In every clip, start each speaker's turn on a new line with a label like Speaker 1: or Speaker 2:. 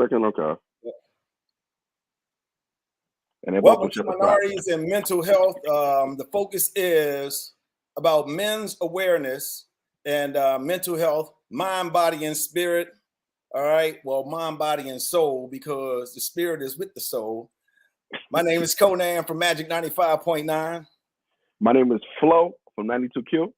Speaker 1: second. Okay. And
Speaker 2: welcome to Minorities and Mental Health. The focus is about men's awareness and mental health, mind, body, and spirit. All right. Well, mind, body, and soul, because the spirit is with the soul. My name is Conan from Magic 95.9.
Speaker 1: My name is Flo from 92Q.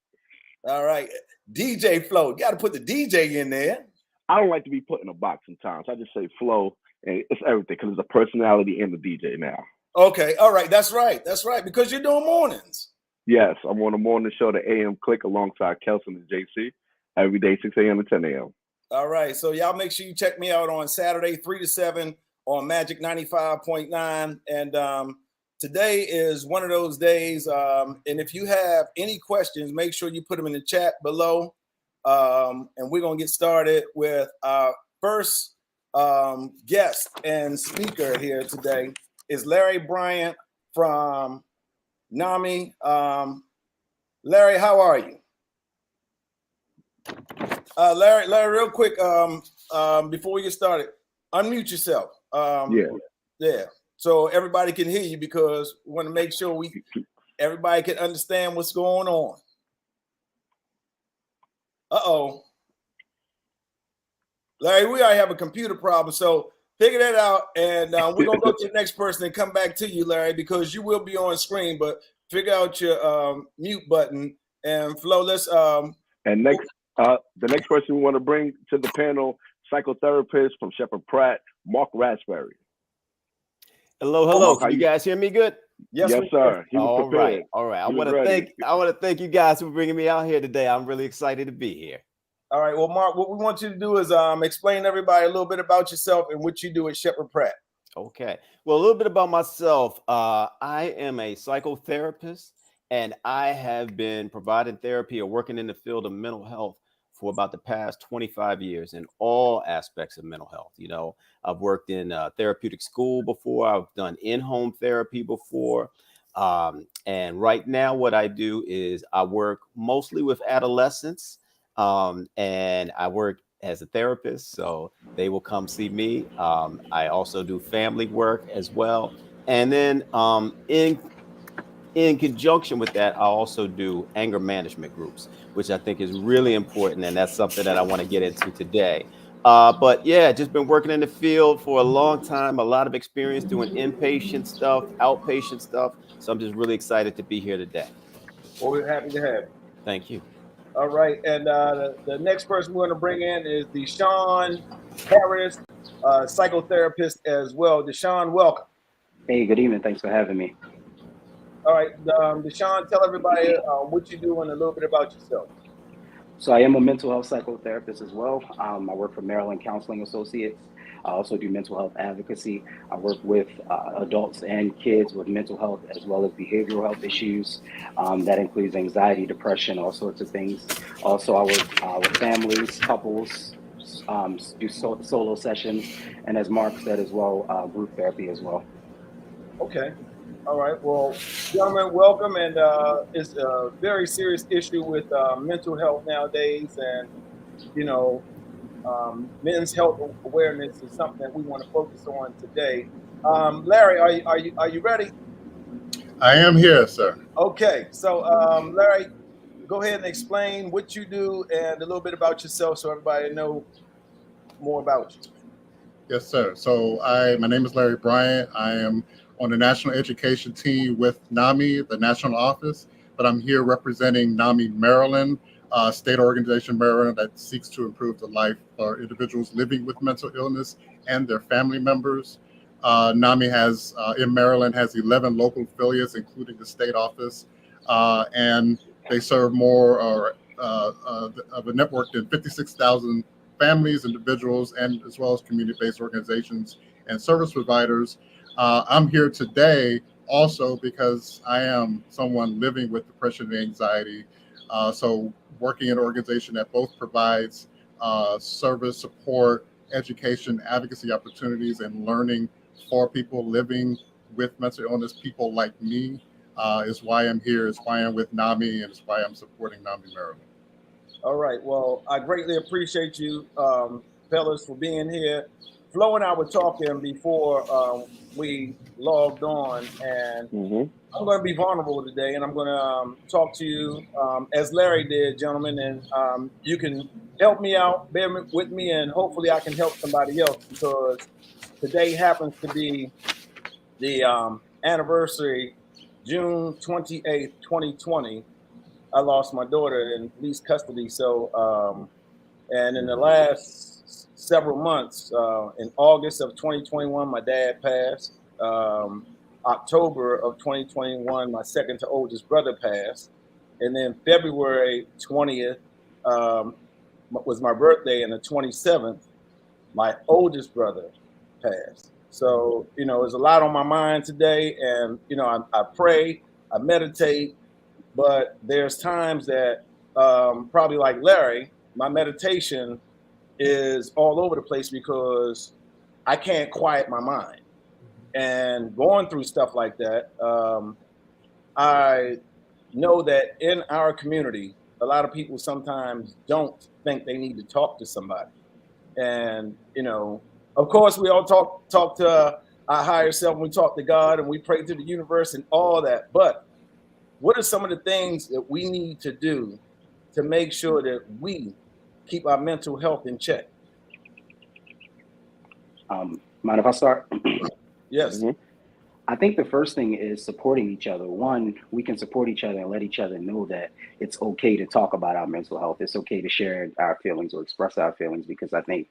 Speaker 2: All right. DJ Flo. You got to put the DJ in there.
Speaker 1: I don't like to be put in a box sometimes. I just say Flo, and it's everything because it's a personality and the DJ now.
Speaker 2: Okay. All right. That's right. That's right. Because you're doing mornings.
Speaker 1: Yes. I'm on the morning show, the AM Click, alongside Kelson and JC, every day, 6 a.m. to 10 a.m.
Speaker 2: All right. So y'all make sure you check me out on Saturday, 3 to 7 on Magic 95.9. And today is one of those days. And if you have any questions, make sure you put them in the chat below. And we're going to get started with our first guest and speaker here today is Larry Bryant from NAMI. Larry, how are you? Larry, real quick, before we get started, unmute yourself. Yeah. So everybody can hear you, because we want to make sure everybody can understand what's going on. Larry, we already have a computer problem, so figure that out, and we're gonna go to the next person and come back to you, Larry, because you will be on screen. But figure out your mute button. And Flo, let's
Speaker 1: and next. The next person we want to bring to the panel, psychotherapist from Sheppard, Pratt, Mark Raspberry.
Speaker 3: Hello. Can you guys hear me good?
Speaker 2: Yes,
Speaker 1: sir.
Speaker 3: All right. I want to thank you guys for bringing me out here today. I'm really excited to be here.
Speaker 2: All right. Well, Mark, what we want you to do is explain to everybody a little bit about yourself and what you do at Sheppard Pratt.
Speaker 3: Okay. Well, a little bit about myself. I am a psychotherapist, and I have been providing therapy or working in the field of mental health for about the past 25 years in all aspects of mental health. You know, I've worked in therapeutic school before. I've done in-home therapy before. And right now what I do is I work mostly with adolescents, and I work as a therapist. So they will come see me. I also do family work as well. And then in conjunction with that, I also do anger management groups, which I think is really important. And that's something that I want to get into today. But yeah, just been working in the field for a long time, a lot of experience doing inpatient stuff, outpatient stuff. So I'm just really excited to be here today.
Speaker 2: Well, we're happy to have you.
Speaker 3: Thank you.
Speaker 2: All right. And the next person we're going to bring in is Deshaun Harris, psychotherapist as well. Deshaun, welcome.
Speaker 4: Hey, good evening. Thanks for having me.
Speaker 2: All right, Deshaun, tell everybody what you do and a little bit about yourself.
Speaker 4: So I am a mental health psychotherapist as well. I work for Maryland Counseling Associates. I also do mental health advocacy. I work with adults and kids with mental health as well as behavioral health issues. That includes anxiety, depression, all sorts of things. Also, I work with families, couples, do solo sessions, and as Mark said as well, group therapy as well.
Speaker 2: Okay. All right. Well, gentlemen, welcome. And it's a very serious issue with mental health nowadays. And, you know, men's health awareness is something that we want to focus on today. Larry, are you ready?
Speaker 5: I am here, sir.
Speaker 2: Okay. So, Larry, go ahead and explain what you do and a little bit about yourself so everybody know more about you.
Speaker 5: Yes, sir. So my name is Larry Bryant. I am on the national education team with NAMI, the national office, but I'm here representing NAMI Maryland, state organization Maryland that seeks to improve the life for individuals living with mental illness and their family members. NAMI has, in Maryland, has 11 local affiliates, including the state office, and they serve more of a network than 56,000 families, individuals, and as well as community-based organizations and service providers. I'm here today also because I am someone living with depression and anxiety. So working in an organization that both provides service, support, education, advocacy opportunities, and learning for people living with mental illness, people like me, is why I'm here, is why I'm with NAMI, and is why I'm supporting NAMI Maryland.
Speaker 2: All right. Well, I greatly appreciate you, fellas, for being here. Flo and I were talking before we logged on, and I'm going to be vulnerable today, and I'm going to talk to you as Larry did, gentlemen, and you can help me out, bear with me, and hopefully I can help somebody else, because today happens to be the anniversary, June 28th, 2020. I lost my daughter in police custody. So, and in the last several months, in August of 2021, my dad passed. October of 2021, my second to oldest brother passed. And then February 20th was my birthday, and the 27th, my oldest brother passed. So, there's a lot on my mind today, and, I pray, I meditate, but there's times that probably like Larry, my meditation is all over the place because I can't quiet my mind. And going through stuff like that, I know that in our community, a lot of people sometimes don't think they need to talk to somebody. And, of course, we all talk to our higher self, and we talk to God, and we pray to the universe and all that. But what are some of the things that we need to do to make sure that we keep our mental health in check?
Speaker 4: Mind if I start?
Speaker 2: Yes.
Speaker 4: I think the first thing is supporting each other. One, we can support each other and let each other know that it's okay to talk about our mental health. It's okay to share our feelings or express our feelings, because I think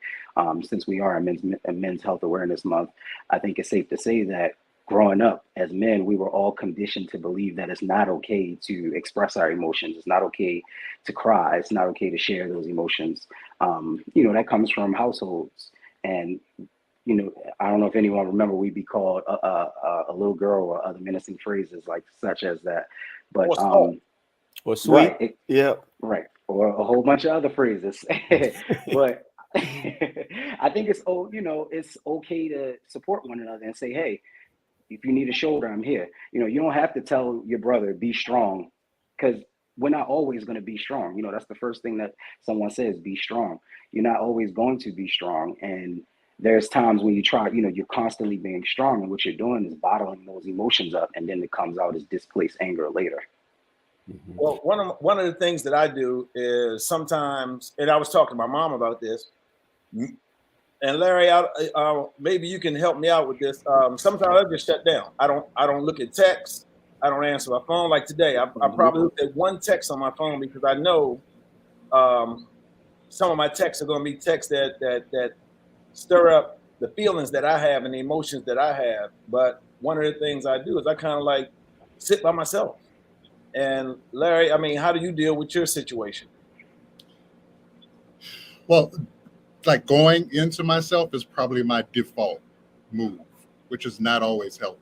Speaker 4: since we are a men's health awareness month, I think it's safe to say that growing up as men, we were all conditioned to believe that it's not okay to express our emotions. It's not okay to cry. It's not okay to share those emotions. That comes from households. And I don't know if anyone remember, we'd be called a little girl or other menacing phrases like such as that. But
Speaker 3: or sweet,
Speaker 4: right, right, or a whole bunch of other phrases. But I think it's okay to support one another and say, hey, if you need a shoulder, I'm here. You don't have to tell your brother be strong, because we're not always going to be strong. That's the first thing that someone says: be strong. You're not always going to be strong, and there's times when you try, you're constantly being strong, and what you're doing is bottling those emotions up, and then it comes out as displaced anger later.
Speaker 2: Well, one of the things that I do is sometimes, and I was talking to my mom about this, and Larry, maybe you can help me out with this. Sometimes I just shut down. I don't look at texts. I don't answer my phone. Like today, I probably looked at one text on my phone because I know some of my texts are going to be texts that stir up the feelings that I have and the emotions that I have. But one of the things I do is I kind of like sit by myself. And Larry, how do you deal with your situation?
Speaker 5: Well, like going into myself is probably my default move, which is not always healthy,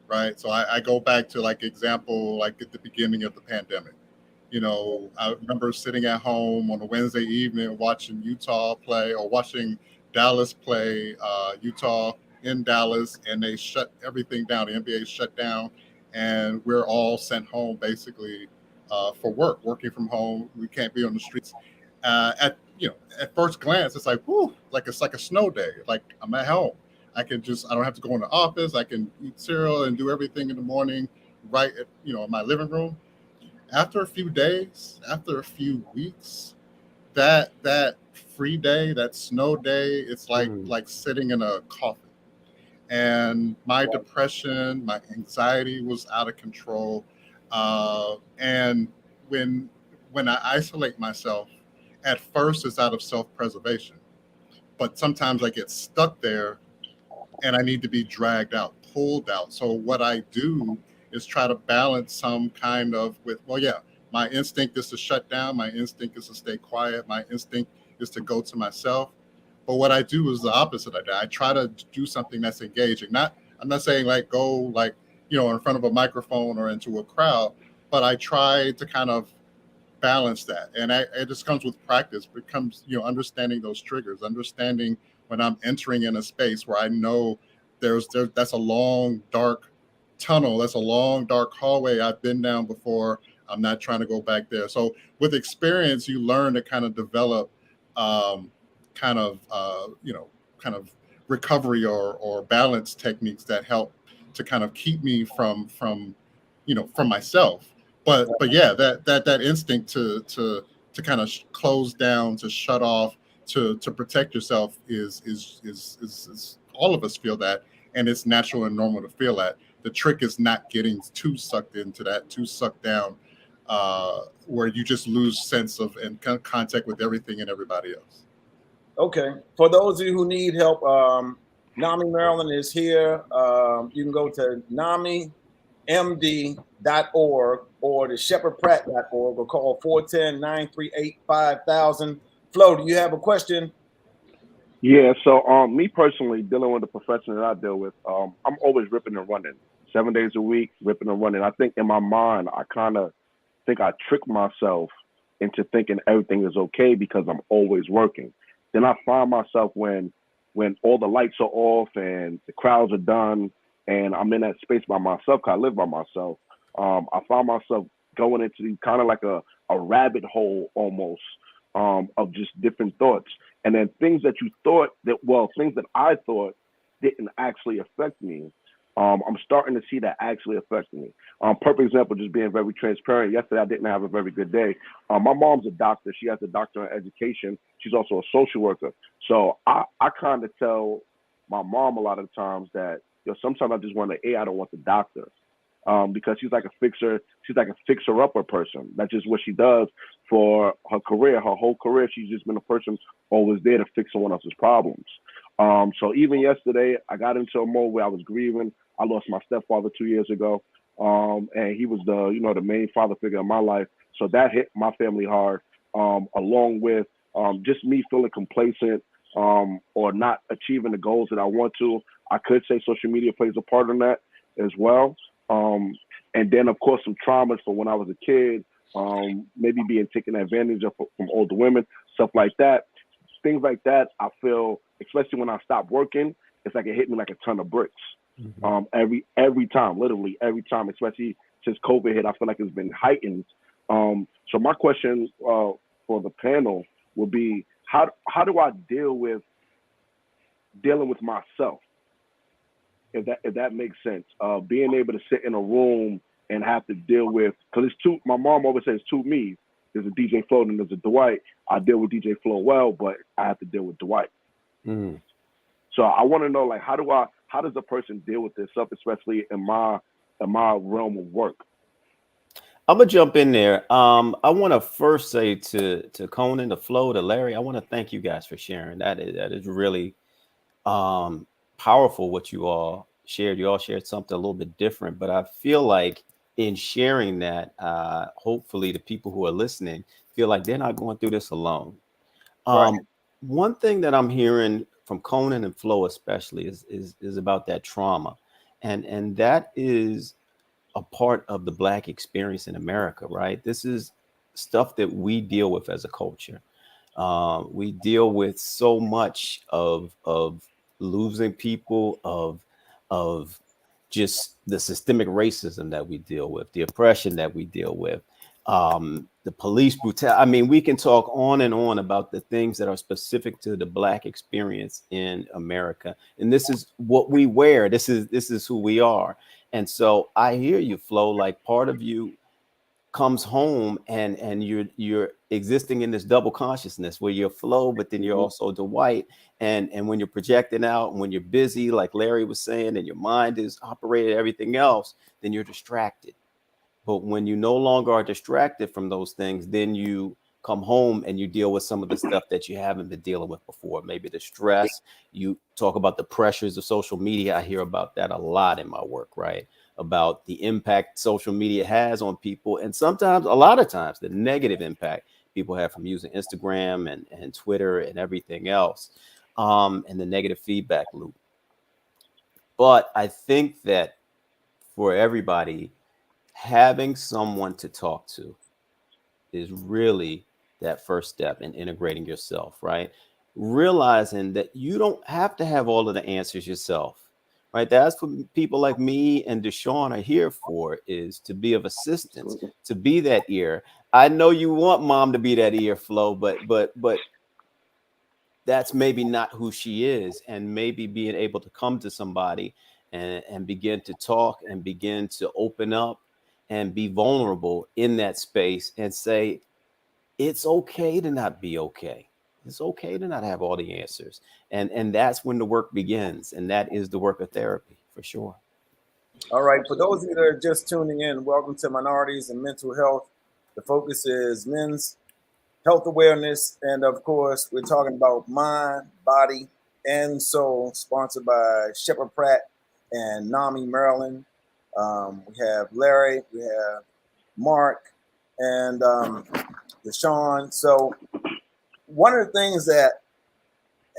Speaker 5: right? So I go back to example, at the beginning of the pandemic. I remember sitting at home on a Wednesday evening watching Utah play, or watching Dallas play Utah in Dallas, and they shut everything down. The NBA shut down, and we're all sent home basically for working from home. We can't be on the streets. At first glance, it's like, whoo, it's like a snow day. Like I'm at home. I don't have to go in the office. I can eat cereal and do everything in the morning right at, in my living room. After a few days, after a few weeks, that free day, that snow day, it's like sitting in a coffin. And my depression, my anxiety was out of control. And when I isolate myself, at first it's out of self-preservation, but sometimes I get stuck there and I need to be dragged out, pulled out. So what I do is try to balance some kind of my instinct is to shut down. My instinct is to stay quiet. My instinct is to go to myself. But what I do is the opposite of that. I try to do something that's engaging. I'm not saying go in front of a microphone or into a crowd, but I try to kind of balance that. And it just comes with practice. It becomes, understanding those triggers, understanding when I'm entering in a space where I know that's a long, dark tunnel. That's a long, dark hallway I've been down before. I'm not trying to go back there. So with experience, you learn to kind of develop kind of recovery or balance techniques that help to kind of keep me from from myself. But yeah, that instinct to kind of close down, to shut off, to protect yourself is all of us feel that, and it's natural and normal to feel that. The trick is not getting too sucked into that, too sucked down, where you just lose sense of and contact with everything and everybody else.
Speaker 2: Okay. For those of you who need help, NAMI Maryland is here. You can go to NAMIMD.org or to SheppardPratt.org or call 410-938-5000. Flo, do you have a question?
Speaker 1: Yeah, so me personally, dealing with the profession that I deal with, I'm always ripping and running, 7 days a week, ripping and running. I think in my mind, I kind of think I trick myself into thinking everything is okay because I'm always working. Then I find myself when all the lights are off and the crowds are done and I'm in that space by myself, 'cause I live by myself. I find myself going into kind of like a rabbit hole almost, of just different thoughts. And then things that I thought didn't actually affect me. I'm starting to see that actually affect me. Perfect example, just being very transparent. Yesterday, I didn't have a very good day. My mom's a doctor. She has a doctorate in education. She's also a social worker. So I kind of tell my mom a lot of times that, sometimes I just want the I don't want the doctor. Because she's like a fixer. She's like a fixer-upper person. That's just what she does for her career. Her whole career, she's just been a person always there to fix someone else's problems. So even yesterday, I got into a mode where I was grieving. I lost my stepfather 2 years ago, and he was the main father figure in my life. So that hit my family hard, along with just me feeling complacent or not achieving the goals that I want to. I could say social media plays a part in that as well. And then, of course, some traumas from when I was a kid, maybe being taken advantage of from older women, stuff like that. Things like that, I feel, especially when I stop working, it's like it hit me like a ton of bricks. Every time, literally every time, especially since COVID hit, I feel like it's been heightened. So my question for the panel would be, how do I dealing with myself? If that makes sense, being able to sit in a room and have to deal with, because it's two. My mom always says two me's. There's a DJ Flo and there's a Dwight. I deal with DJ Flo well, but I have to deal with Dwight. So I want to know, like, how does a person deal with this stuff, especially in my realm of work?
Speaker 3: I'm gonna jump in there. I want to first say to Conan, to Flo, to Larry, I want to thank you guys for sharing. That is really powerful what you all shared. You all shared something a little bit different, but I feel like in sharing that, hopefully the people who are listening feel like they're not going through this alone.
Speaker 2: Right.
Speaker 3: One thing that I'm hearing from Conan and Flo especially is about that trauma, and that is a part of the Black experience in America, right? This is stuff that we deal with as a culture. We deal with so much of losing people, of just the systemic racism that we deal with, the oppression that we deal with, the police brutality. I mean, we can talk on and on about the things that are specific to the Black experience in America. And this is what we wear. This is who we are. And so I hear you, Flo, like part of you comes home and you're existing in this double consciousness where you're Flo, but then you're also Dwight. And when you're projecting out and when you're busy, like Larry was saying, and your mind is operating everything else, then you're distracted. But when you no longer are distracted from those things, then you come home and you deal with some of the stuff that you haven't been dealing with before. Maybe the stress. You talk about the pressures of social media. I hear about that a lot in my work, right? About the impact social media has on people. And sometimes, a lot of times, the negative impact people have from using Instagram and Twitter and everything else, and the negative feedback loop. But I think that for everybody, having someone to talk to is really that first step in integrating yourself, right? Realizing that you don't have to have all of the answers yourself, right? That's what people like me and Deshaun are here for, is to be of assistance, to be that ear. I know you want mom to be that ear, Flo, but that's maybe not who she is. And maybe being able to come to somebody and begin to talk and begin to open up and be vulnerable in that space and say, it's okay to not be okay. It's okay to not have all the answers. And that's when the work begins. And that is the work of therapy, for sure.
Speaker 2: All right. For those of you that are just tuning in, welcome to Minorities and Mental Health. The focus is men's health awareness. And of course, we're talking about mind, body, and soul, sponsored by Sheppard, Pratt, and NAMI, Maryland. We have Larry, we have Mark, and Deshaun. So one of the things that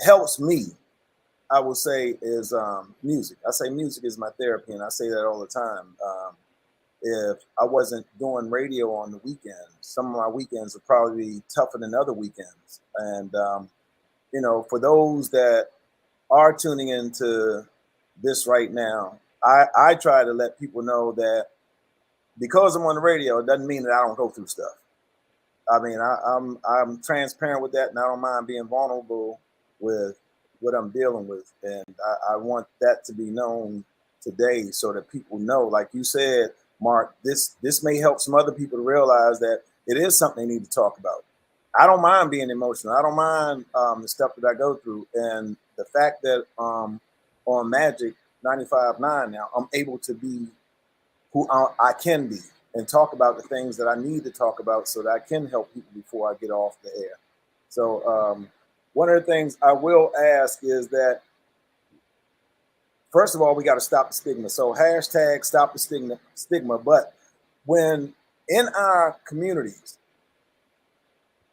Speaker 2: helps me, I will say, is music. I say music is my therapy, and I say that all the time. If I wasn't doing radio on the weekends, some of my weekends would probably be tougher than other weekends. And, for those that are tuning into this right now, I try to let people know that because I'm on the radio, it doesn't mean that I don't go through stuff. I mean, I'm transparent with that, and I don't mind being vulnerable with what I'm dealing with. And I want that to be known today so that people know, like you said, Mark, this may help some other people to realize that it is something they need to talk about. I don't mind being emotional. I don't mind the stuff that I go through. And the fact that on Magic 95.9 now, I'm able to be who I can be and talk about the things that I need to talk about so that I can help people before I get off the air. So one of the things I will ask is that, first of all, we got to stop the stigma. So hashtag stop the stigma. But when in our communities,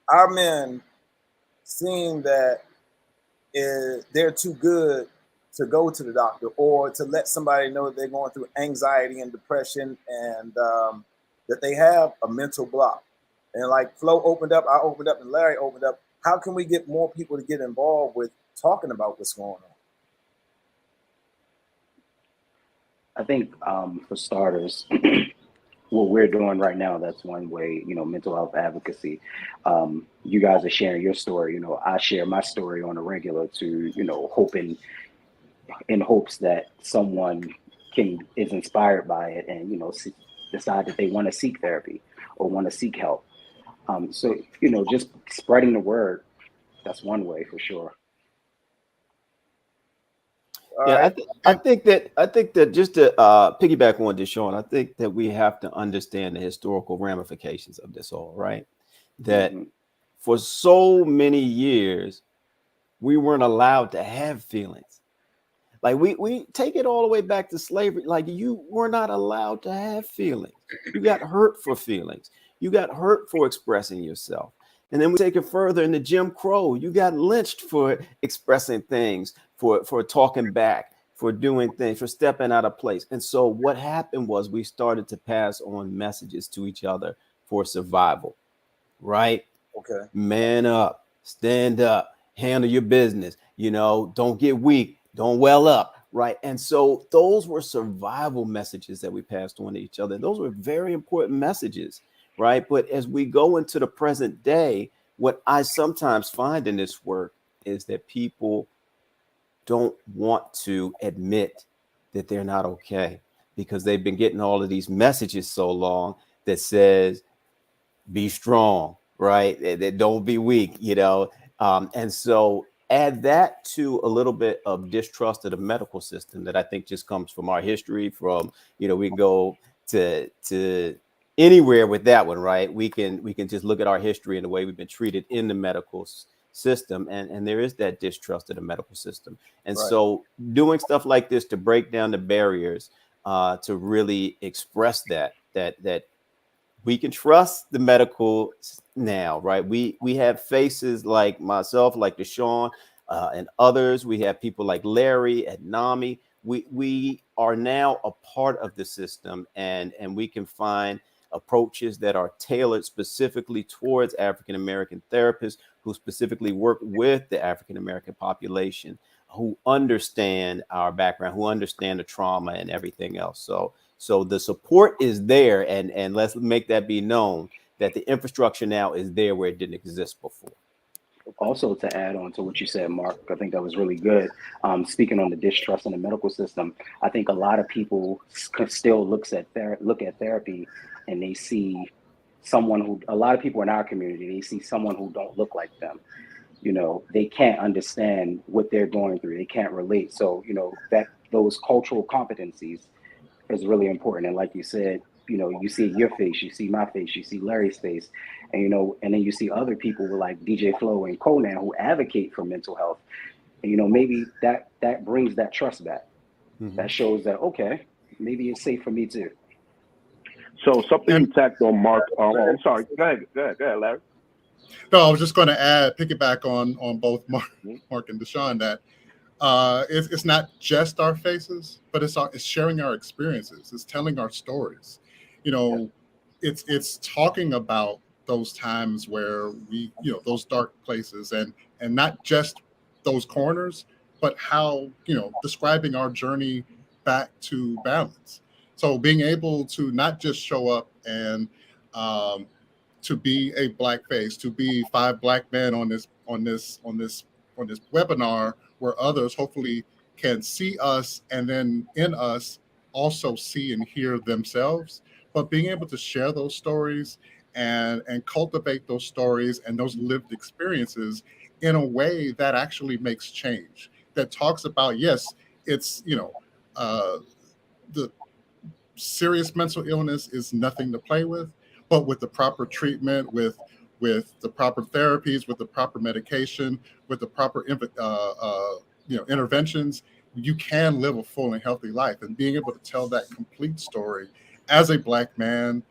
Speaker 2: our men seem that they're too good to go to the doctor or to let somebody know that they're going through anxiety and depression and that they have a mental block. And like Flo opened up, I opened up, and Larry opened up. How can we get more people to get involved with talking about what's going on?
Speaker 4: I think for starters, what we're doing right now, that's one way, mental health advocacy. You guys are sharing your story. I share my story on a regular to, in hopes that someone is inspired by it and, decide that they want to seek therapy or want to seek help. So, just spreading the word, that's one way for sure.
Speaker 3: Yeah, I think that just to piggyback on Deshaun, I think that we have to understand the historical ramifications of this all, right? That for so many years, we weren't allowed to have feelings. Like we take it all the way back to slavery. Like you were not allowed to have feelings. You got hurt for feelings. You got hurt for expressing yourself. And then we take it further into Jim Crow. You got lynched for expressing things, for talking back, for doing things, for stepping out of place. And so what happened was we started to pass on messages to each other for survival, right?
Speaker 2: Okay.
Speaker 3: Man up, stand up, handle your business, don't get weak, don't well up, right? And so those were survival messages that we passed on to each other. Those were very important messages. Right. But as we go into the present day, what I sometimes find in this work is that people don't want to admit that they're not okay because they've been getting all of these messages so long that says, be strong, right? That don't be weak, and so add that to a little bit of distrust of the medical system that I think just comes from our history from, we can go to anywhere with that one, right? We can just look at our history and the way we've been treated in the medical system, and there is that distrust of the medical system. And
Speaker 2: Right.
Speaker 3: So doing stuff like this to break down the barriers, to really express that we can trust the medical now, right? We have faces like myself, like Deshaun, and others. We have people like Larry at NAMI. We are now a part of the system, and we can find approaches that are tailored specifically towards African-American therapists who specifically work with the African-American population, who understand our background, who understand the trauma and everything else. So the support is there, and let's make that be known that the infrastructure now is there where it didn't exist before.
Speaker 4: Also, to add on to what you said, Mark, I think that was really good. Speaking on the distrust in the medical system, I think a lot of people still look at therapy and they see someone who, a lot of people in our community, they see someone who don't look like them. You know, they can't understand what they're going through. They can't relate. So, you know, that those cultural competencies is really important. And like you said, you know, you see your face, you see my face, you see Larry's face, and you know, and then you see other people like DJ Flow and Conan who advocate for mental health. And you know, maybe that brings that trust back. That shows that okay, maybe it's safe for me too.
Speaker 1: So something you tacked on, Mark. I'm sorry. Go ahead, Larry.
Speaker 5: No, I was just going to add, piggyback on both Mark and Deshaun, that it's not just our faces, but it's sharing our experiences. It's telling our stories. You know, it's talking about those times where we, you know, those dark places, and not just those corners, but how, you know, describing our journey back to balance. So being able to not just show up and to be a black face, to be 5 black men on this webinar, where others hopefully can see us, and then in us also see and hear themselves. But being able to share those stories and cultivate those stories and those lived experiences in a way that actually makes change, that talks about, yes, it's, you know, the serious mental illness is nothing to play with, but with the proper treatment, with the proper therapies, with the proper medication, with the proper interventions, you can live a full and healthy life. And being able to tell that complete story as a black man,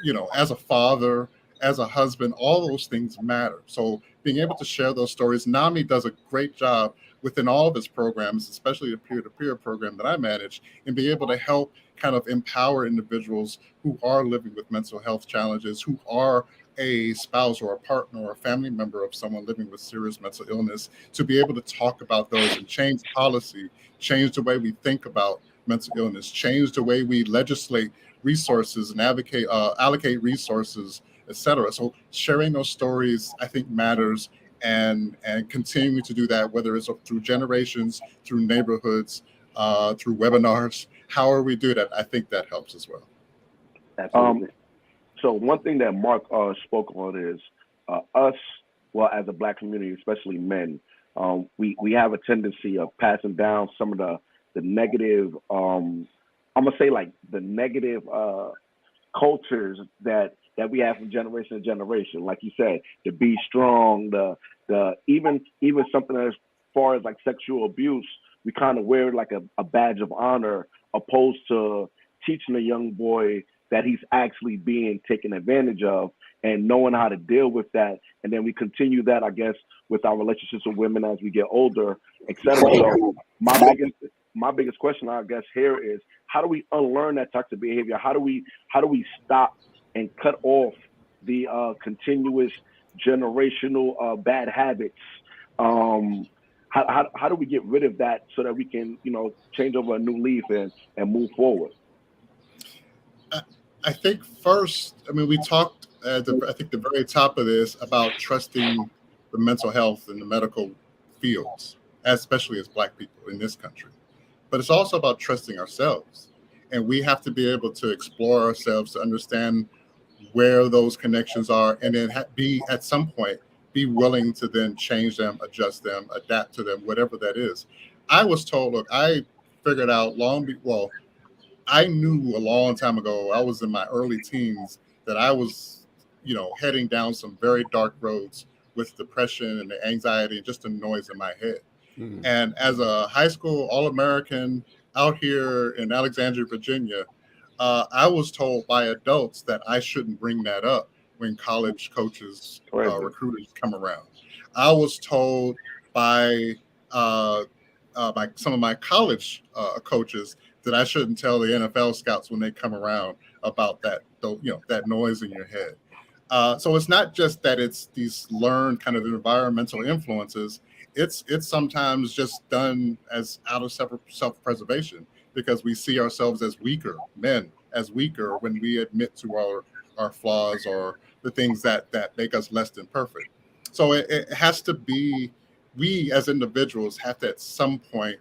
Speaker 5: you know, as a father, as a husband, all those things matter. So being able to share those stories, NAMI does a great job within all of its programs, especially the peer-to-peer program that I manage, and be able to help kind of empower individuals who are living with mental health challenges, who are a spouse or a partner or a family member of someone living with serious mental illness, to be able to talk about those and change policy, change the way we think about mental illness, change the way we legislate resources and allocate resources, etc. So sharing those stories, I think, matters, and continuing to do that, whether it's through generations, through neighborhoods, through webinars, however we do that, I think that helps as well.
Speaker 4: Absolutely.
Speaker 1: So one thing that Mark spoke on is us, well, as a black community, especially men, we have a tendency of passing down some of the negative, I'm gonna say like the negative cultures that we have from generation to generation. Like you said, to be strong, the even something as far as like sexual abuse, we kind of wear it like a badge of honor, opposed to teaching a young boy that he's actually being taken advantage of and knowing how to deal with that. And then we continue that, I guess, with our relationships with women as we get older, etc. So my biggest question, I guess, here is, how do we unlearn that toxic behavior? How do we stop and cut off the continuous generational bad habits? How do we get rid of that so that we can, you know, change over a new leaf and move forward?
Speaker 5: I think first, I mean, we talked at I think the very top of this about trusting the mental health and the medical fields, especially as Black people in this country. But it's also about trusting ourselves. And we have to be able to explore ourselves, to understand where those connections are, and then at some point, be willing to then change them, adjust them, adapt to them, whatever that is. I was told, look, I figured out I knew a long time ago, I was in my early teens, that I was, you know, heading down some very dark roads with depression and the anxiety and just the noise in my head. Mm-hmm. And as a high school All-American out here in Alexandria, Virginia, I was told by adults that I shouldn't bring that up when college coaches, recruiters come around. I was told by some of my college coaches that I shouldn't tell the NFL scouts when they come around about that, you know, that noise in your head. So it's not just that it's these learned kind of environmental influences. It's sometimes just done as out of self-preservation, because we see ourselves as weaker men, as weaker when we admit to our flaws or the things that make us less than perfect. So it has to be, we as individuals have to at some point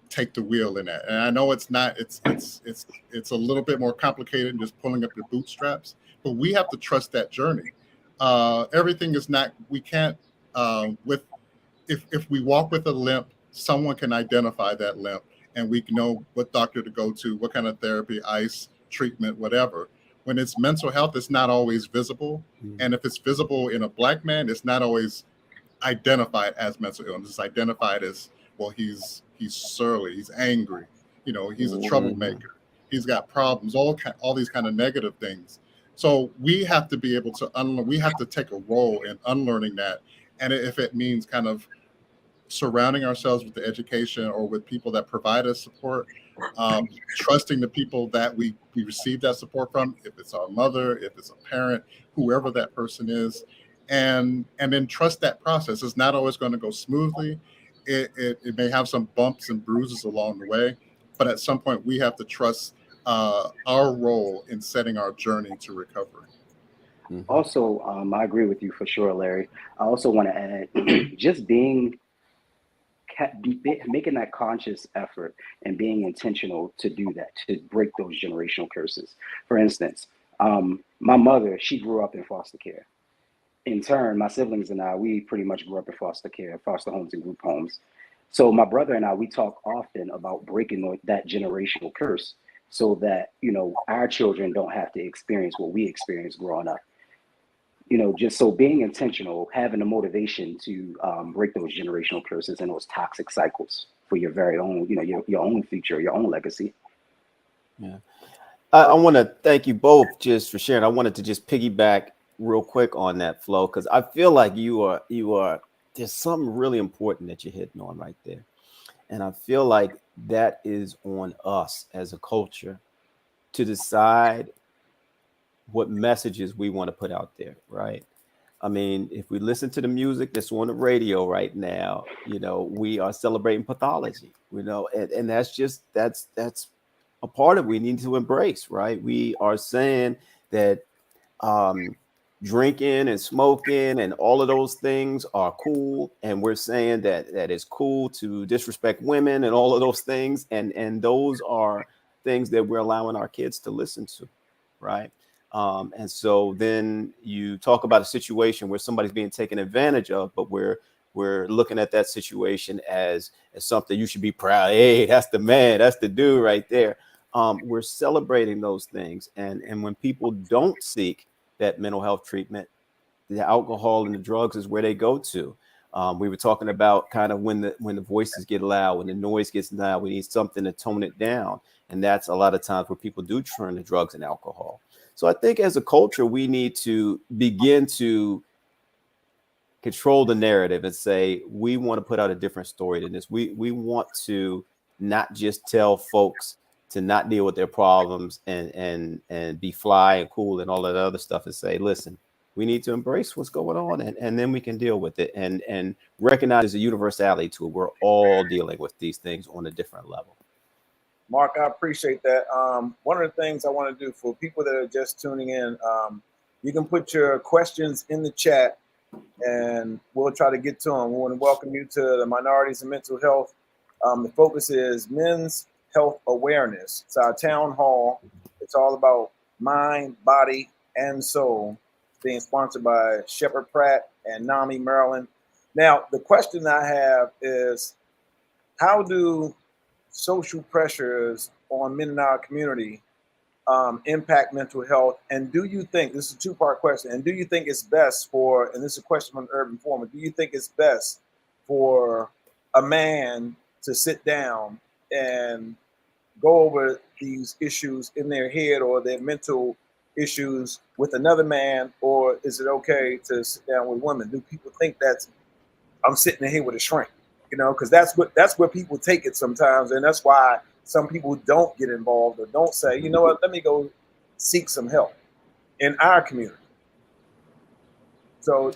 Speaker 5: take the wheel in that. And I know it's not, it's a little bit more complicated than just pulling up your bootstraps, but we have to trust that journey. Everything is not, we can't, if we walk with a limp, someone can identify that limp and we can know what doctor to go to, what kind of therapy, ice, treatment, whatever. When it's mental health, it's not always visible. And if it's visible in a Black man, it's not always identified as mental illness. It's identified as, well, he's surly, he's angry, he's a troublemaker, he's got problems, all these kind of negative things. So we have to be able to unlearn, we have to take a role in unlearning that. And if it means kind of surrounding ourselves with the education or with people that provide us support, trusting the people that we receive that support from, if it's our mother, if it's a parent, whoever that person is, and then trust that process. It's not always going to go smoothly. It may have some bumps and bruises along the way, but at some point we have to trust our role in setting our journey to recovery.
Speaker 4: Also, I agree with you for sure, Larry. I also want to add, just making that conscious effort and being intentional to do that, to break those generational curses. For instance, my mother, she grew up in foster care. In turn, my siblings and I, we pretty much grew up in foster care, foster homes and group homes. So my brother and I, we talk often about breaking that generational curse so that, our children don't have to experience what we experienced growing up. Just so being intentional, having the motivation to break those generational curses and those toxic cycles for your very own, your own future, your own legacy.
Speaker 3: Yeah. I want to thank you both just for sharing. I wanted to just piggyback real quick on that, Flo, because I feel like you are there's something really important that you're hitting on right there. And I feel like that is on us as a culture to decide what messages we want to put out there, right? I mean, if we listen to the music that's on the radio right now, we are celebrating pathology, and that's a part of it we need to embrace, right? We are saying that drinking and smoking and all of those things are cool, and we're saying that it's cool to disrespect women and all of those things, and those are things that we're allowing our kids to listen to, right? And so then you talk about a situation where somebody's being taken advantage of, but we're looking at that situation as something you should be proud. Hey, that's the man, that's the dude right there. We're celebrating those things, and when people don't seek that mental health treatment, the alcohol and the drugs is where they go to. We were talking about kind of when the voices get loud, when the noise gets loud, we need something to tone it down. And that's a lot of times where people do turn to drugs and alcohol. So I think as a culture, we need to begin to control the narrative and say, we want to put out a different story than this. We want to not just tell folks to not deal with their problems and be fly and cool and all that other stuff, and say, listen, we need to embrace what's going on, and then we can deal with it and recognize the universality to it. We're all dealing with these things on a different level.
Speaker 2: Mark, I appreciate that. One of the things I want to do for people that are just tuning in, you can put your questions in the chat and we'll try to get to them. We want to welcome you to the Minorities and Mental Health. The focus is men's health awareness. It's our town hall. It's all about mind, body, and soul. It's being sponsored by Sheppard, Pratt, and NAMI, Maryland. Now, the question I have is, how do social pressures on men in our community impact mental health? And do you think, this is a two-part question, and do you think it's best for, and this is a question from Urban Former, do you think it's best for a man to sit down and go over these issues in their head or their mental issues with another man, or is it okay to sit down with women? Do people think that's, I'm sitting here with a shrink, because that's where people take it sometimes, and that's why some people don't get involved or don't say, you know what, let me go seek some help in our community. So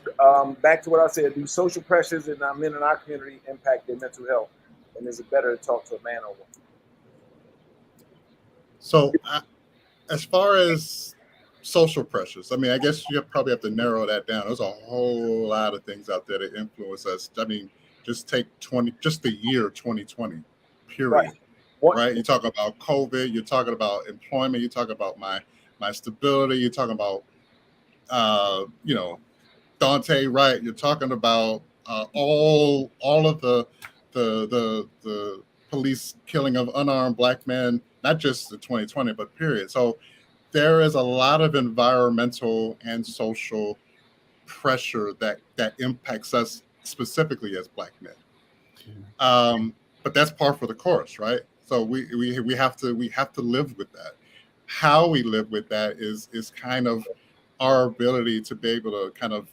Speaker 2: back to what I said, do social pressures in our men in our community impact their mental health? And is it better to talk to a man or woman?
Speaker 5: So as far as social pressures. I mean, I guess you probably have to narrow that down. There's a whole lot of things out there that influence us. I mean, just take just the year 2020,
Speaker 2: Right.
Speaker 5: period.
Speaker 2: What?
Speaker 5: Right? You're talking about COVID. You're talking about employment. You're talking about my stability. You're talking about Dante Wright. You're talking about all of the police killing of unarmed black men, not just in 2020, but period. So there is a lot of environmental and social pressure that impacts us specifically as black men. But that's par for the course, right? So we have to live with that. How we live with that is kind of our ability to be able to kind of,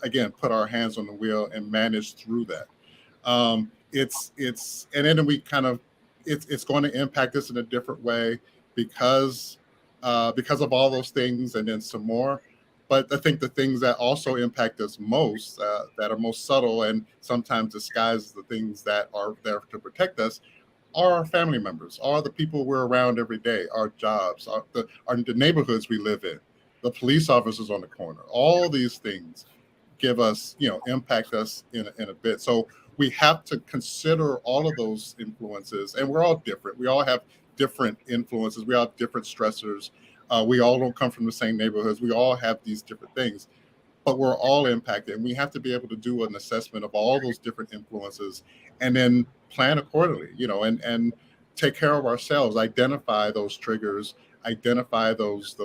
Speaker 5: again, put our hands on the wheel and manage through that. And then we kind of, it's going to impact us in a different way because of all those things and then some more. But I think the things that also impact us most, that are most subtle and sometimes disguise the things that are there to protect us, are our family members, are the people we're around every day, our jobs, the neighborhoods we live in, the police officers on the corner. All these things give us, impact us in a bit. So we have to consider all of those influences, and we're all different. We all have different influences. We all have different stressors. We all don't come from the same neighborhoods. We all have these different things, but we're all impacted. And we have to be able to do an assessment of all those different influences and then plan accordingly, and take care of ourselves, identify those triggers, identify those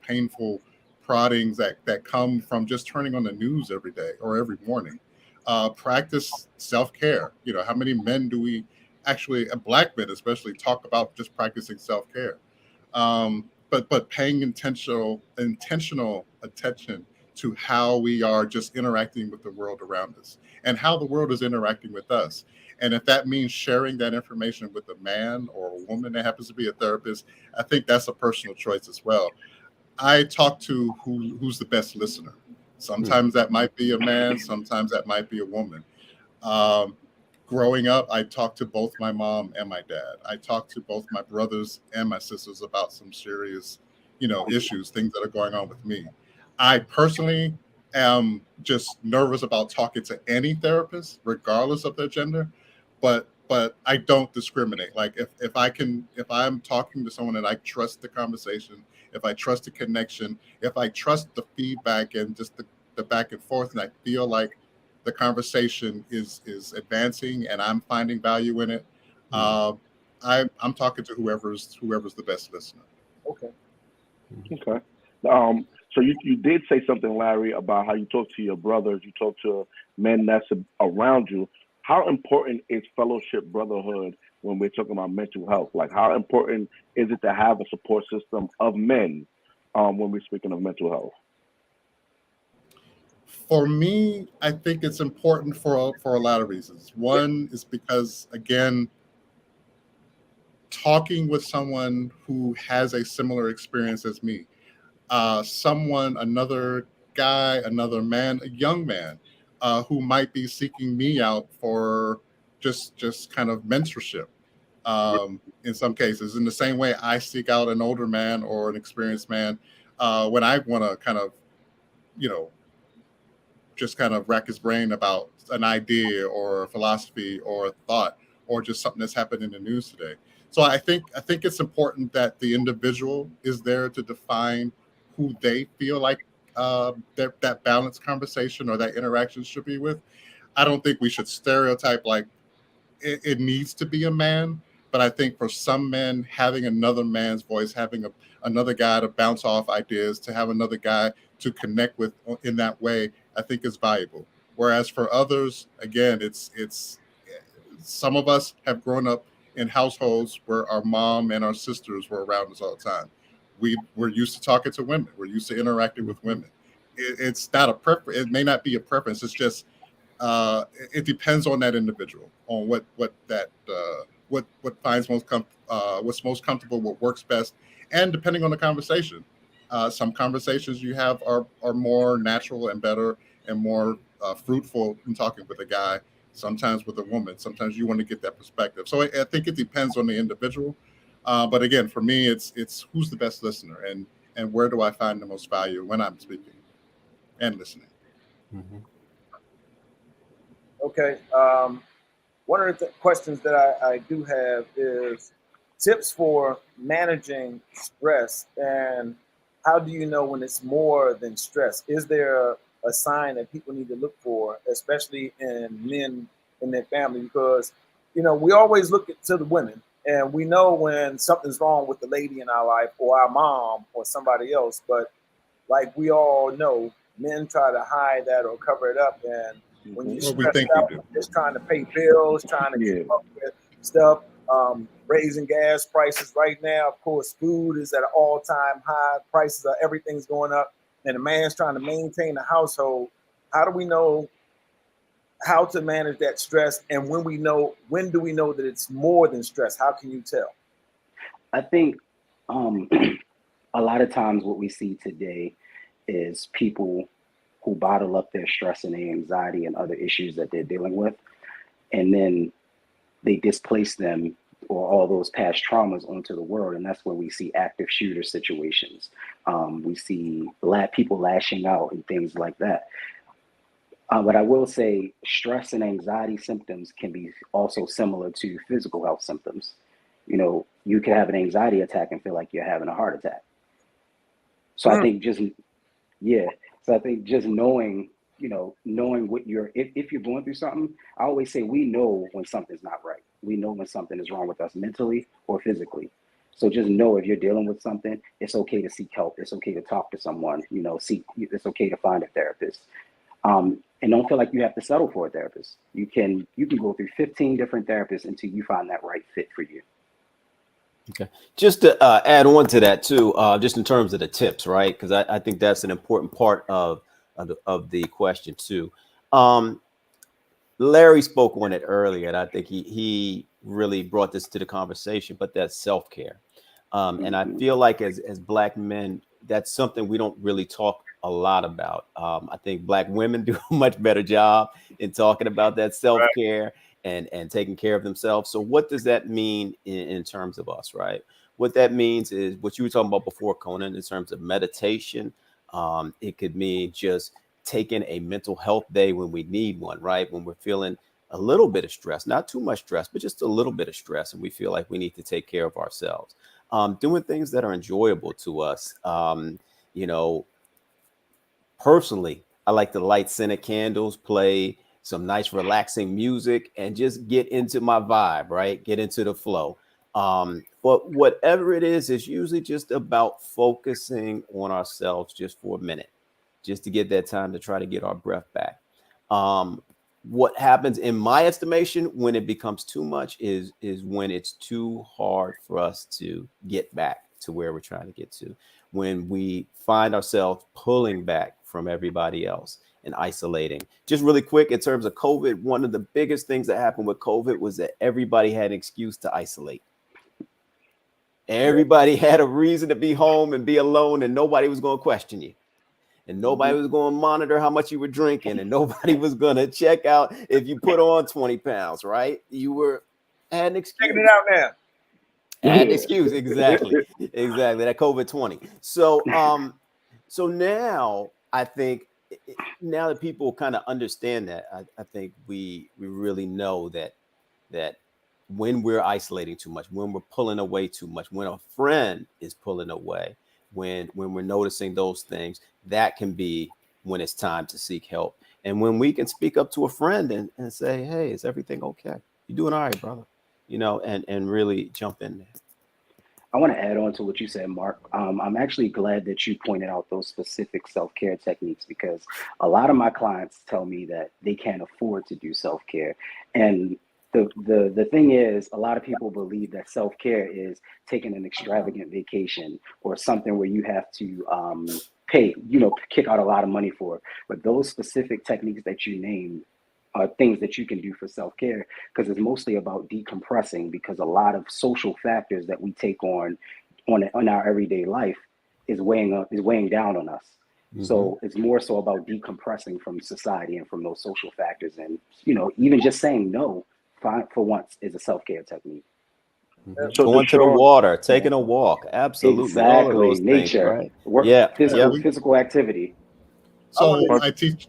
Speaker 5: painful proddings that come from just turning on the news every day or every morning. Practice self-care. How many men do we actually, black men especially, talk about just practicing self-care? But paying intentional attention to how we are just interacting with the world around us and how the world is interacting with us. And if that means sharing that information with a man or a woman that happens to be a therapist, I think that's a personal choice as well. I talk to who's the best listener. Sometimes that might be a man, sometimes that might be a woman. Growing up, I talked to both my mom and my dad. I talked to both my brothers and my sisters about some serious, issues, things that are going on with me. I personally am just nervous about talking to any therapist, regardless of their gender, but I don't discriminate. Like if I'm talking to someone and I trust the conversation, if I trust the connection, if I trust the feedback and just the back and forth, and I feel like the conversation is advancing and I'm finding value in it, I'm talking to whoever's the best listener.
Speaker 2: Okay.
Speaker 1: Okay. So you did say something, Larry, about how you talk to your brothers, you talk to men that's around you. How important is fellowship, brotherhood, when we're talking about mental health? Like, how important is it to have a support system of men when we're speaking of mental health?
Speaker 5: For me, I think it's important for a lot of reasons. One is because, again, talking with someone who has a similar experience as me, another guy, another man, a young man, who might be seeking me out for just kind of mentorship. In some cases, in the same way I seek out an older man or an experienced man when I want to kind of, just kind of rack his brain about an idea or a philosophy or a thought or just something that's happened in the news today. So I think it's important that the individual is there to define who they feel like that balanced conversation or that interaction should be with. I don't think we should stereotype like it needs to be a man, but I think for some men, having another man's voice, having another guy to bounce off ideas, to have another guy to connect with in that way, I think is valuable. Whereas for others, again, it's some of us have grown up in households where our mom and our sisters were around us all the time. We're used to talking to women. We're used to interacting with women. It's not a preference. It may not be a preference. It's just it depends on that individual, on what finds what's most comfortable, what works best, and depending on the conversation. Some conversations you have are more natural and better and more fruitful in talking with a guy. Sometimes with a woman. Sometimes you want to get that perspective. So I think it depends on the individual. But again, for me, it's who's the best listener, and and where do I find the most value when I'm speaking and listening.
Speaker 3: Mm-hmm.
Speaker 2: Okay. One of the questions that I do have is tips for managing stress, and how do you know when it's more than stress? Is there a sign that people need to look for, especially in men in their family? Because, you know, we always look to the women, and we know when something's wrong with the lady in our life or our mom or somebody else. But like we all know, men try to hide that or cover it up. And when you're
Speaker 5: Well, we
Speaker 2: stressed
Speaker 5: think we
Speaker 2: out,
Speaker 5: do.
Speaker 2: just trying to pay bills, trying to keep
Speaker 1: Yeah.
Speaker 2: up with stuff, raising gas prices right now. Of course, food is at an all-time high. Prices of everything's going up, and the man's trying to maintain the household. How do we know how to manage that stress? And when do we know that it's more than stress? How can you tell?
Speaker 4: I think a lot of times what we see today is people who bottle up their stress and their anxiety and other issues that they're dealing with, and then they displace them or all those past traumas onto the world, and that's where we see active shooter situations. We see people lashing out and things like that. But I will say stress and anxiety symptoms can be also similar to physical health symptoms. You know, you can have an anxiety attack and feel like you're having a heart attack. So I think yeah. So I think just knowing, knowing what if you're going through something, I always say we know when something's not right. We know when something is wrong with us mentally or physically. So just know if you're dealing with something, it's okay to seek help. It's okay to talk to someone, it's okay to find a therapist. And don't feel like you have to settle for a therapist. You can go through 15 different therapists until you find that right fit for you.
Speaker 3: Okay. Just to add on to that too, just in terms of the tips, right? Because I think that's an important part of the question too. Larry spoke on it earlier, and I think he really brought this to the conversation, but that's self-care. And I feel like as Black men, that's something we don't really talk a lot about. I think Black women do a much better job in talking about that self-care and taking care of themselves. So what does that mean in terms of us, right? What that means is what you were talking about before, Conan, in terms of meditation. It could mean just taking a mental health day when we need one, right? When we're feeling a little bit of stress, not too much stress, but just a little bit of stress, and we feel like we need to take care of ourselves. Doing things that are enjoyable to us. Personally, I like to light scented candles, play some nice relaxing music, and just get into my vibe, right? Get into the flow. But whatever it is usually just about focusing on ourselves just for a minute, just to get that time to try to get our breath back. What happens in my estimation when it becomes too much is when it's too hard for us to get back to where we're trying to get to, when we find ourselves pulling back from everybody else and isolating. Just really quick, in terms of COVID, one of the biggest things that happened with COVID was that everybody had an excuse to isolate. Everybody had a reason to be home and be alone, and nobody was going to question you. And nobody was going to monitor how much you were drinking, and nobody was going to check out if you put on 20 pounds, right? You had an excuse.
Speaker 2: Checking it out now.
Speaker 3: Had an excuse, exactly. That COVID-20. So now I think now that people kind of understand that, I think we really know that when we're isolating too much, when we're pulling away too much, when a friend is pulling away, when we're noticing those things, that can be when it's time to seek help. And when we can speak up to a friend and say, hey, is everything okay? You doing all right, brother? And really jump in there.
Speaker 4: I want to add on to what you said, Mark. I'm actually glad that you pointed out those specific self-care techniques, because a lot of my clients tell me that they can't afford to do self-care. And the thing is, a lot of people believe that self-care is taking an extravagant vacation or something where you have to pay, kick out a lot of money for. But those specific techniques that you named are things that you can do for self-care, because it's mostly about decompressing, because a lot of social factors that we take on our everyday life is weighing down on us. Mm-hmm. So it's more so about decompressing from society and from those social factors. And, even just saying no for once is a self-care technique.
Speaker 1: So
Speaker 3: Going to the
Speaker 1: Deshaun,
Speaker 3: water, taking a walk, absolutely, all of
Speaker 4: Exactly.
Speaker 3: those things,
Speaker 4: Nature,
Speaker 3: right?
Speaker 4: work,
Speaker 3: Yeah,
Speaker 5: Yeah,
Speaker 3: yeah.
Speaker 4: physical activity.
Speaker 5: so
Speaker 1: but
Speaker 5: I teach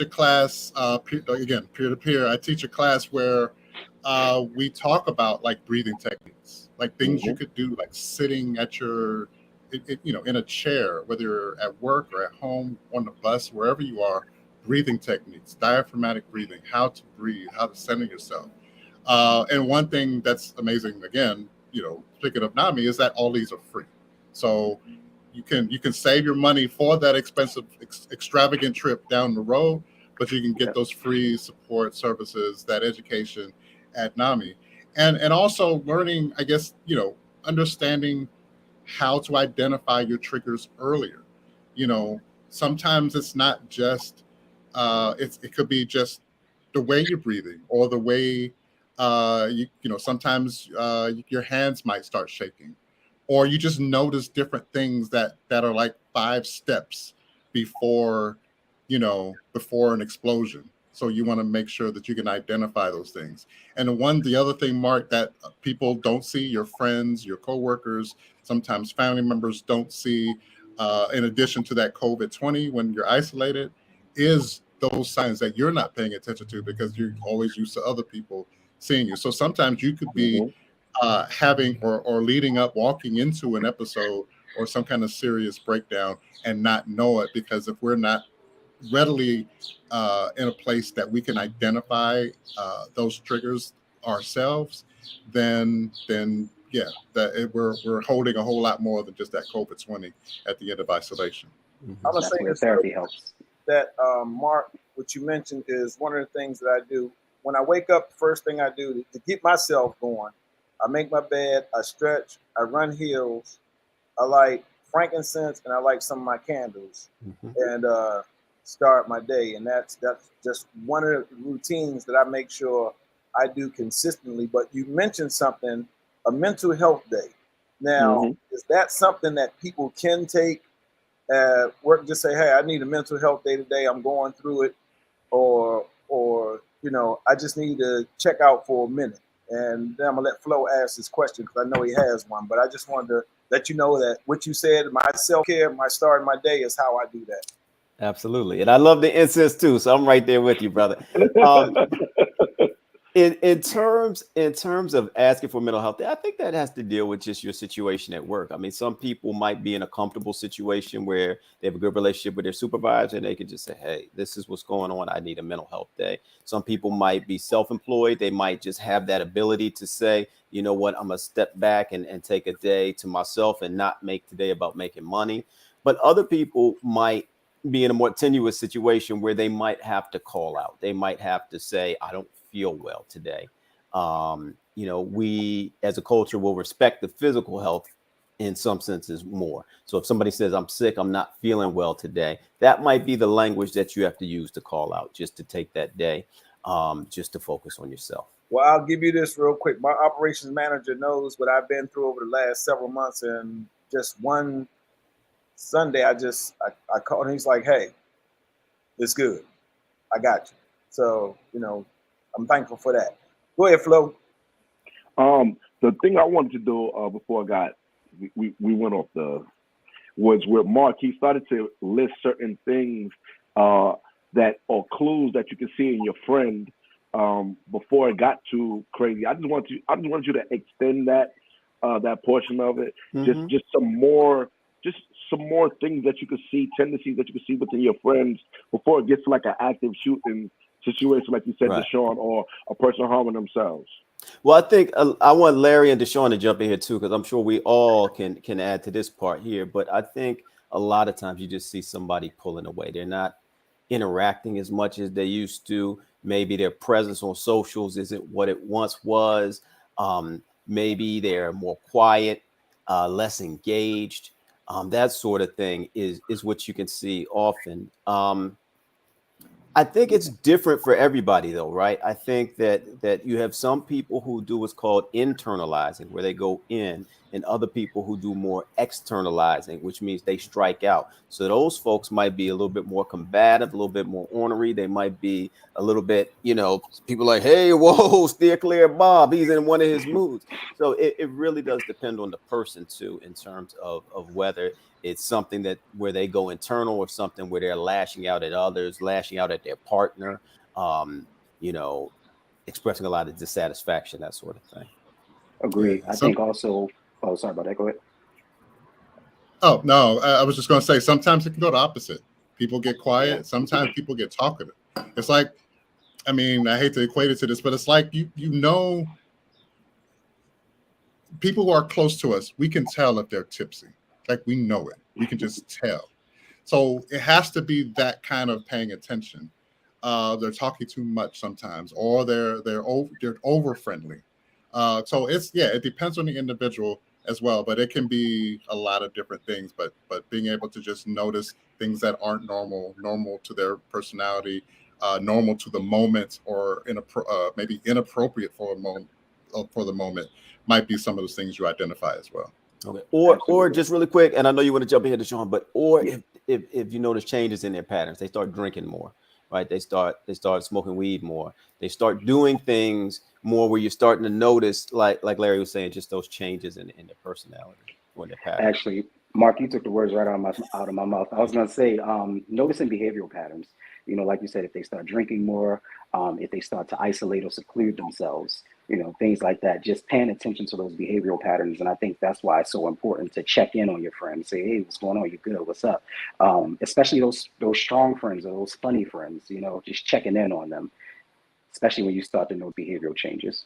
Speaker 5: a class again peer to peer. I teach a class where we talk about like breathing techniques, like things you
Speaker 1: mhm,
Speaker 5: could do, like sitting at your in a chair, whether you're at work or at home, on the bus, wherever you are. Breathing techniques, diaphragmatic breathing, how to breathe, how to center yourself. And one thing that's amazing, again, speaking of NAMI, is that all these are free. So you can save your money for that expensive, extravagant trip down the road, but you can get
Speaker 1: yeah,
Speaker 5: those free support services, that education at NAMI, and also learning, I guess, understanding how to identify your triggers earlier. You know, sometimes it's not just it could be just the way you're breathing or the way sometimes your hands might start shaking, or you just notice different things that are like 5 steps before before an explosion. So you want to make sure that you can identify those things. And the other thing, Mark, that people don't see, your friends, your coworkers, sometimes family members don't see, in addition to that COVID-20, when you're isolated, is those signs that you're not paying attention to because you're always used to other people seeing you. So sometimes you could be
Speaker 1: mhm,
Speaker 5: having or leading up, walking into an episode or some kind of serious breakdown and not know it, because if we're not readily in a place that we can identify those triggers ourselves, then yeah, we're holding a whole lot more than just that COVID-20 at the end of isolation.
Speaker 2: I'm gonna
Speaker 4: That's
Speaker 2: say
Speaker 4: where
Speaker 2: this real
Speaker 4: therapy
Speaker 2: quick,
Speaker 4: helps.
Speaker 2: that Mark, what you mentioned is one of the things that I do when I wake up. The first thing I do to get myself going, I make my bed, I stretch, I run hills, I light frankincense, and I light some of my candles,
Speaker 3: Mhm.
Speaker 2: and start my day. And that's just one of the routines that I make sure I do consistently. But you mentioned something, a mental health day. Now,
Speaker 1: mhm.
Speaker 2: is that something that people can take at work? Just say, hey, I need a mental health day today. I'm going through it, or I just need to check out for a minute. And then I'm gonna let Flo ask this question because I know he has one. But I just wanted to let you know that what you said, my self care, my start of my day, is how I do that.
Speaker 3: Absolutely. And I love the incense too. So I'm right there with you, brother. Um, in terms of asking for mental health, I think that has to deal with just your situation at work. I mean, some people might be in a comfortable situation where they have a good relationship with their supervisor and they can just say, hey, this is what's going on. I need a mental health day. Some people might be self-employed. They might just have that ability to say, you know what, I'm gonna step back and take a day to myself and not make today about making money. But other people might be in a more tenuous situation where they might have to call out. They might have to say, I don't feel well today. We as a culture will respect the physical health in some senses more. So if somebody says, I'm sick, I'm not feeling well today, that might be the language that you have to use to call out, just to take that day, just to focus on yourself.
Speaker 2: Well, I'll give you this real quick. My operations manager knows what I've been through over the last several months, and just one Sunday, I called him. He's like, "Hey, it's good. I got you." So I'm thankful for that. Go ahead, Flo.
Speaker 1: The thing I wanted to do before I got we went off the was with Mark. He started to list certain things uh, that or clues that you can see in your friend before it got too crazy. I just want you to extend that portion of it. Just
Speaker 3: Hmm.
Speaker 1: just some more just some more things that you could see, tendencies that you could see within your friends before it gets to like an active shooting situation, like you said,
Speaker 3: Right.
Speaker 1: Deshaun, or a person harming themselves.
Speaker 3: Well, I think I want Larry and Deshaun to jump in here too, because I'm sure we all can add to this part here. But I think a lot of times you just see somebody pulling away. They're not interacting as much as they used to. Maybe their presence on socials isn't what it once was. Maybe they're more quiet, less engaged. That sort of thing is what you can see often. I think it's different for everybody though, right? I think that you have some people who do what's called internalizing, where they go in, and other people who do more externalizing, which means they strike out. So those folks might be a little bit more combative, a little bit more ornery. They might be a little bit, people like, hey, whoa, steer clear of Bob. He's in one of his moods. So it really does depend on the person too, in terms of whether it's something that where they go internal, or something where they're lashing out at others, lashing out at their partner, you know, expressing a lot of dissatisfaction, that sort of thing.
Speaker 4: Agree.
Speaker 5: Yeah.
Speaker 4: I think also, oh, sorry about that. Go ahead.
Speaker 5: Oh, no, I was just going to say, sometimes it can go the opposite. People get quiet.
Speaker 4: Yeah.
Speaker 5: Sometimes people get talkative. It's like, I mean, I hate to equate it to this, but it's like, people who are close to us, we can tell if they're tipsy. Like, we know it. We can just tell. So it has to be that kind of paying attention. They're talking too much sometimes, or they're over friendly. So it depends on the individual as well, but it can be a lot of different things. But being able to just notice things that aren't normal to their personality, normal to the moment, or maybe inappropriate for the moment, might be some of those things you identify as well.
Speaker 3: Okay. Or
Speaker 4: Absolutely.
Speaker 3: just really quick, and I know you want to jump ahead to Sean, but if you notice changes in their patterns, they start drinking more, right? They start smoking weed more. They start doing things more, where you're starting to notice, like Larry was saying, just those changes in their personality or their pattern.
Speaker 4: Actually, Mark, you took the words right out of my mouth. I was going to say, noticing behavioral patterns. Like you said, if they start drinking more, if they start to isolate or seclude themselves, things like that. Just paying attention to those behavioral patterns, and I think that's why it's so important to check in on your friends. Say, hey, what's going on? You good? What's up? Especially those strong friends or those funny friends. Just checking in on them, especially when you start to know behavioral changes.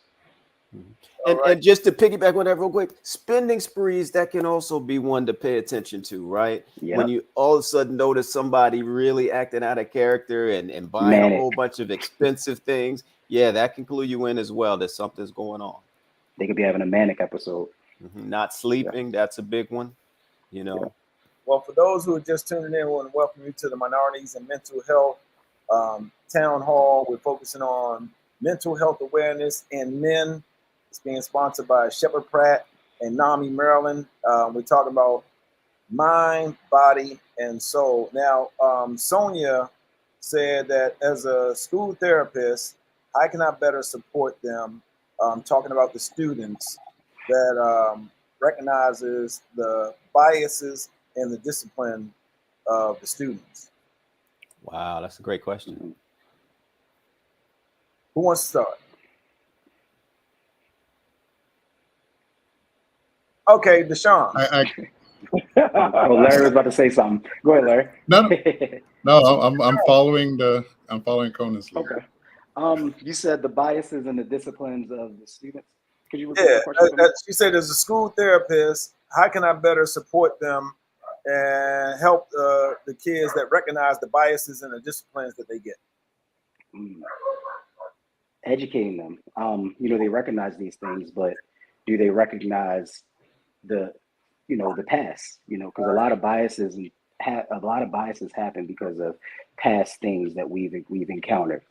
Speaker 3: And just to piggyback on that real quick, spending sprees, that can also be one to pay attention to, right?
Speaker 4: Yep.
Speaker 3: When you all of a sudden notice somebody really acting out of character and buying
Speaker 4: Manic.
Speaker 3: a whole bunch of expensive things, that can clue you in as well that something's going on.
Speaker 4: They could be having a manic episode.
Speaker 3: Not sleeping, that's a big one,
Speaker 4: Yeah.
Speaker 2: Well, for those who are just tuning in, we want to welcome you to the Minorities and Mental Health Town Hall. We're focusing on mental health awareness in men. It's being sponsored by Sheppard, Pratt, and NAMI, Maryland. We're talking about mind, body, and soul. Now, Sonia said that as a school therapist, how can I better support them? Talking about the students that recognizes the biases and the discipline of the students.
Speaker 3: Wow, that's a great question.
Speaker 2: Who wants to start? Okay, Deshaun.
Speaker 4: Oh, Larry was about to say something. Go ahead, Larry.
Speaker 5: No, I'm following Conan's lead.
Speaker 4: Okay. You said the biases and the disciplines of the students. Could you repeat the question?
Speaker 2: She said, as a school therapist, how can I better support them and help the kids that recognize the biases and the disciplines that they get?
Speaker 4: Educating them. They recognize these things, but do they recognize the past? Because a lot of biases happen because of past things that we've encountered.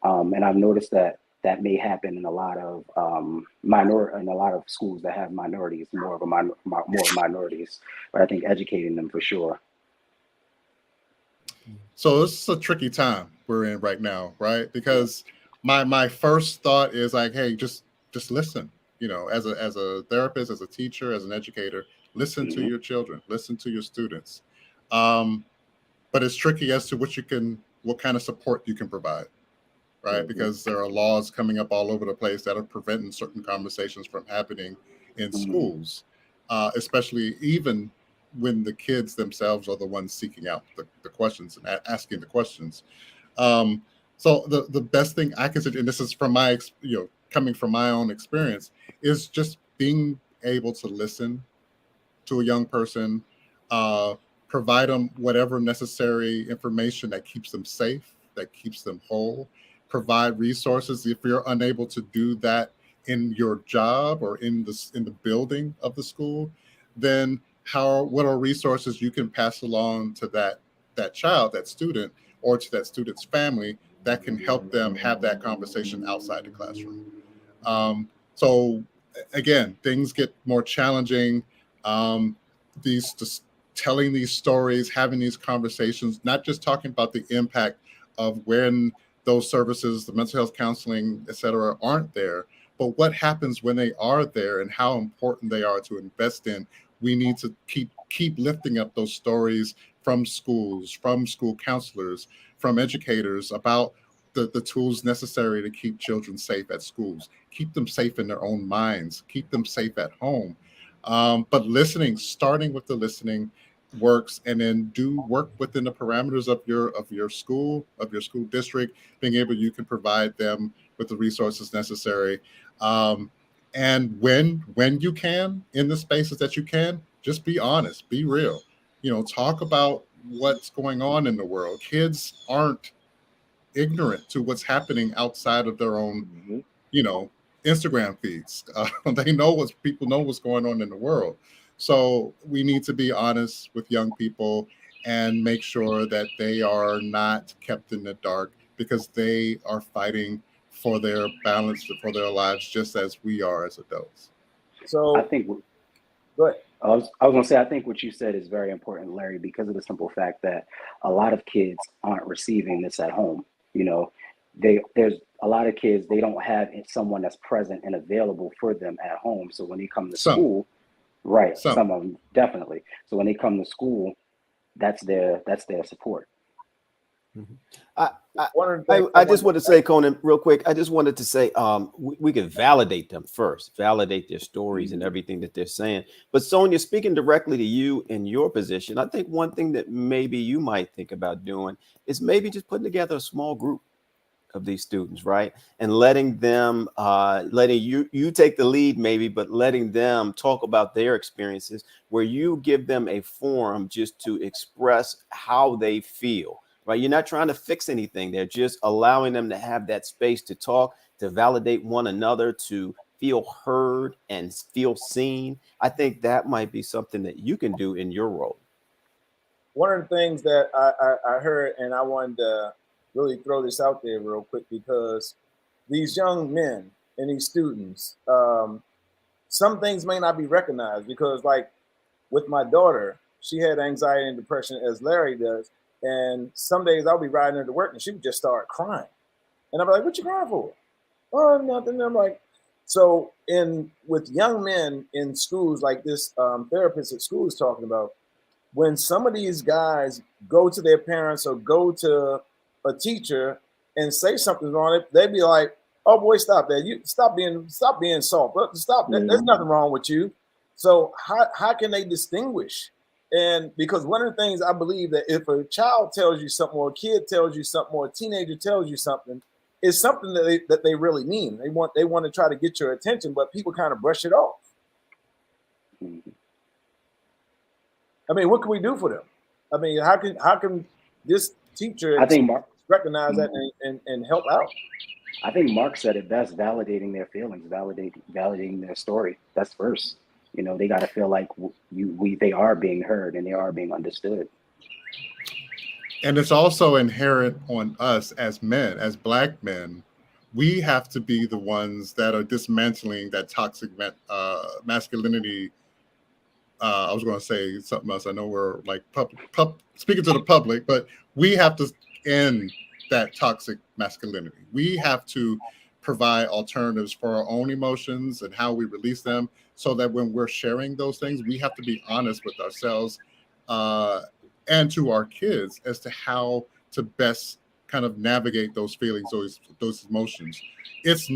Speaker 4: And I've noticed that may happen in a lot of schools that have minorities, more minorities. But I think educating them for sure.
Speaker 5: So this is a tricky time we're in right now, right? Because my first thought is like, hey, just listen. As a therapist, as a teacher, as an educator, listen to your children, listen to your students. But it's tricky as to what kind of support you can provide, right? Because there are laws coming up all over the place that are preventing certain conversations from happening in schools, especially even when the kids themselves are the ones seeking out the questions and asking the questions. So the best thing I can suggest, and this is from my, coming from my own experience, is just being able to listen to a young person, provide them whatever necessary information that keeps them safe, that keeps them whole, provide resources. If you're unable to do that in your job or in the building of the school, then what are resources you can pass along to that child, that student, or to that student's family that can help them have that conversation outside the classroom. So again, things get more challenging. These just telling these stories, having these conversations, not just talking about the impact of when those services, the mental health counseling, et cetera, aren't there, but what happens when they are there and how important they are to invest in. We need to keep lifting up those stories from schools, from school counselors, from educators about the tools necessary to keep children safe at schools, keep them safe in their own minds, keep them safe at home. But listening, starting with the listening works, and then do work within the parameters of your school, of your school district, being able, you can provide them with the resources necessary. And when you can, in the spaces that you can, just be honest, be real. Talk about what's going on in the world. Kids aren't ignorant to what's happening outside of their own, Instagram feeds. People know what's going on in the world. So we need to be honest with young people and make sure that they are not kept in the dark, because they are fighting for their balance, for their lives, just as we are as adults.
Speaker 2: So
Speaker 4: I think,
Speaker 2: go ahead.
Speaker 4: I was going to say, I think what you said is very important, Larry, because of the simple fact that a lot of kids aren't receiving this at home. There's a lot of kids, they don't have someone that's present and available for them at home. So when they come to school, right, some of them definitely. So when they come to school, that's their support.
Speaker 3: I just want to say, Conan, real quick. I just wanted to say, we could validate them first, validate their stories and everything that they're saying. But Sonia, speaking directly to you in your position, I think one thing that maybe you might think about doing is maybe just putting together a small group of these students, right? And letting them, letting you take the lead maybe, but letting them talk about their experiences, where you give them a forum just to express how they feel. Right? You're not trying to fix anything. They're just allowing them to have that space to talk, to validate one another, to feel heard and feel seen. I think that might be something that you can do in your role.
Speaker 2: One of the things that I heard, and I wanted to really throw this out there real quick, because these young men and these students, some things may not be recognized, because like with my daughter, she had anxiety and depression as Larry does. And some days I'll be riding her to work and she would just start crying. And I'm like, what you crying for? Oh, nothing. And I'm like, so with young men in schools like this therapist at school is talking about, when some of these guys go to their parents or go to a teacher and say something wrong, they'd be like, oh boy, stop that. You stop being soft. Stop. There's nothing wrong with you. So how can they distinguish? And because one of the things I believe, that if a child tells you something, or a kid tells you something, or a teenager tells you something, it's something that they really mean. They want to try to get your attention, but people kind of brush it off. I mean, what can we do for them? I mean, how can this teacher,
Speaker 4: I think, Mark,
Speaker 2: recognize that and help out?
Speaker 4: I think Mark said it best: validating their feelings, validating their story. That's first. They got to feel like they are being heard and they are being understood.
Speaker 5: And it's also inherent on us as men, as Black men. We have to be the ones that are dismantling that toxic masculinity. I was going to say something else. I know we're like speaking to the public, but we have to end that toxic masculinity. We have to provide alternatives for our own emotions and how we release them, so that when we're sharing those things, we have to be honest with ourselves and to our kids as to how to best kind of navigate those feelings, those emotions. It's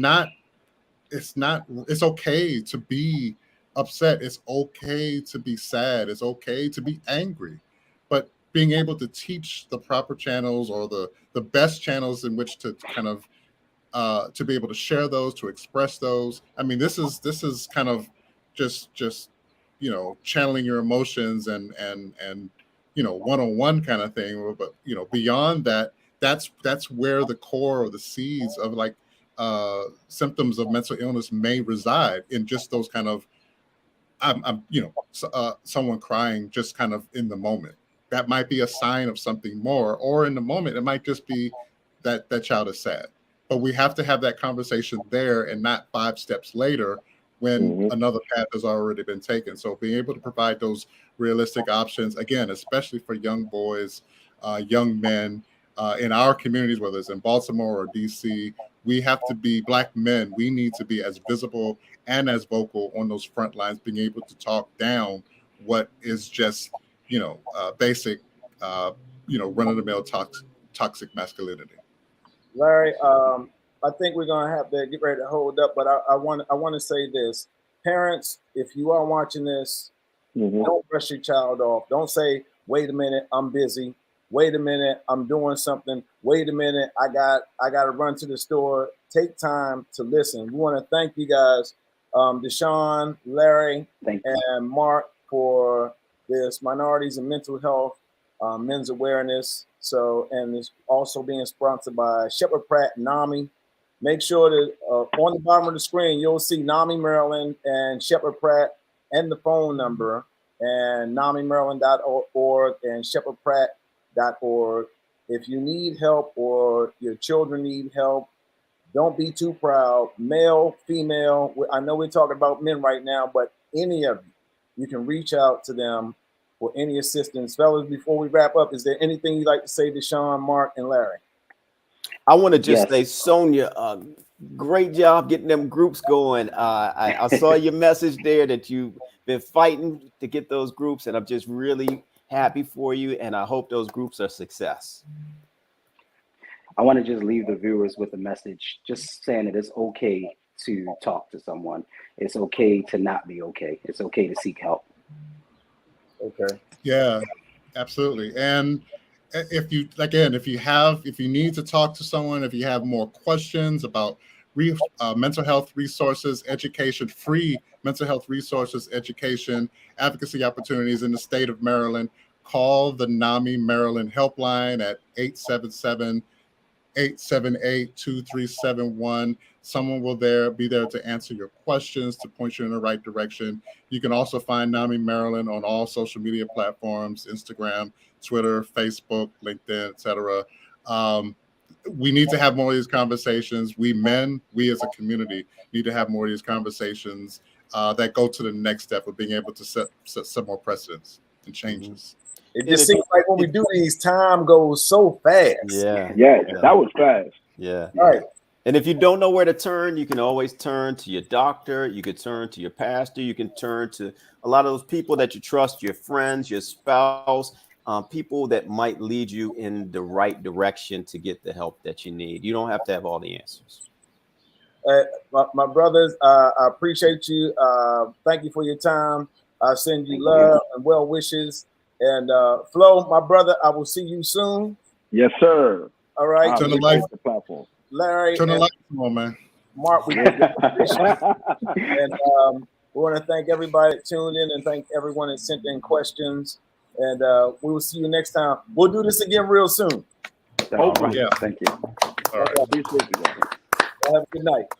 Speaker 5: okay to be upset. It's okay to be sad. It's okay to be angry. But being able to teach the proper channels, or the best channels in which to kind of to be able to share those, to express those. I mean, this is kind of just channeling your emotions and one-on-one kind of thing. But beyond that, that's where the core or the seeds of like symptoms of mental illness may reside, in just those kind of someone crying just kind of in the moment. that might be a sign of something more, or in the moment, it might just be that that child is sad. But we have to have that conversation there and not 5 steps later when another path has already been taken. So being able to provide those realistic options, again, especially for young boys, young men in our communities, whether it's in Baltimore or DC, we have to be Black men. We need to be as visible and as vocal on those front lines, being able to talk down what is just, basic, run-of-the-mill toxic masculinity.
Speaker 2: Larry, I think we're gonna have to get ready to hold up, but I want to say this: parents, if you are watching this, don't brush your child off. Don't say, "Wait a minute, I'm busy. Wait a minute, I'm doing something. Wait a minute, I got to run to the store." Take time to listen. We want to thank you guys, Deshaun, Larry, and Mark, for this Minorities and Mental Health Men's Awareness. So, and it's also being sponsored by Sheppard, Pratt, NAMI. Make sure that on the bottom of the screen, you'll see NAMI Maryland and Sheppard, Pratt, and the phone number, and NAMIMaryland.org and SheppardPratt.org. If you need help or your children need help, don't be too proud. Male, female, I know we're talking about men right now, but any of you can reach out to them for any assistance. Fellas, before we wrap up, is there anything you'd like to say to Sean, Mark, and Larry?
Speaker 3: I want to just say, Sonia, great job getting them groups going. I saw your message there that you've been fighting to get those groups, and I'm just really happy for you, and I hope those groups are a success.
Speaker 4: I want to just leave the viewers with a message, just saying that it's okay to talk to someone. It's okay to not be okay. It's okay to seek help.
Speaker 2: Okay.
Speaker 5: Yeah, absolutely. And if you need to talk to someone, if you have more questions about mental health resources, education, free mental health resources, education, advocacy opportunities in the state of Maryland, call the NAMI Maryland helpline at 877-878-2371. Someone will be there to answer your questions, to point you in the right direction. You can also find NAMI Maryland on all social media platforms: Instagram, Twitter, Facebook, LinkedIn, etc. We need to have more of these conversations. We as a community need to have more of these conversations that go to the next step of being able to set some more precedents and changes.
Speaker 2: It just seems like when we do these, time goes so fast.
Speaker 1: Yeah, that was fast.
Speaker 3: Yeah.
Speaker 2: All right.
Speaker 3: And if you don't know where to turn, you can always turn to your doctor. You can turn to your pastor. You can turn to a lot of those people that you trust, your friends, your spouse, people that might lead you in the right direction to get the help that you need. You don't have to have all the answers.
Speaker 2: My brothers, I appreciate you. Thank you for your time. I send you love and well wishes. And Flo, my brother, I will see you soon.
Speaker 1: Yes, sir.
Speaker 2: All right.
Speaker 5: Turn the lights.
Speaker 1: The platform.
Speaker 2: Larry.
Speaker 5: Turn the lights on, man.
Speaker 2: Mark, we and we want to thank everybody that tuned in and thank everyone that sent in questions. And we will see you next time. We'll do this again real soon.
Speaker 1: Hopefully.
Speaker 5: Yeah.
Speaker 4: Thank you.
Speaker 5: All right.
Speaker 1: Appreciate you guys.
Speaker 2: Have a good night.